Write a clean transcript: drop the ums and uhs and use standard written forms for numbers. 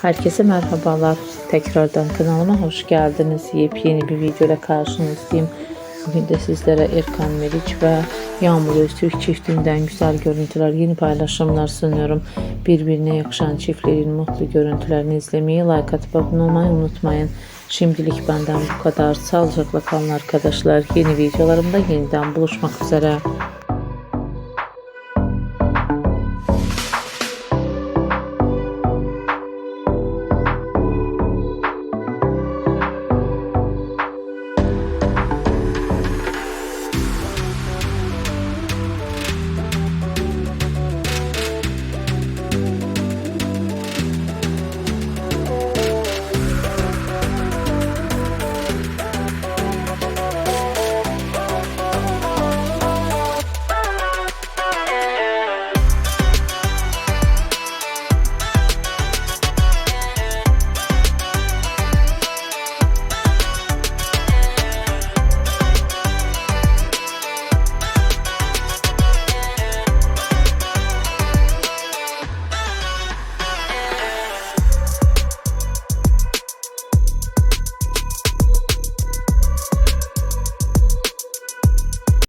Herkese merhabalar. Tekrardan kanalıma hoş geldiniz. Yepyeni bir video ile karşınızdayım. Bugün de sizlere Erkan, Meriç ve Yağmur Öztürk çiftinden güzel görüntüler, yeni paylaşımlar sunuyorum. Birbirine yakışan çiftlerin mutlu görüntülerini izlemeyi, like atıp abone olmayı unutmayın. Şimdilik benden bu kadar. Sağlıcakla kalın arkadaşlar. Yeni videolarımda yeniden buluşmak üzere.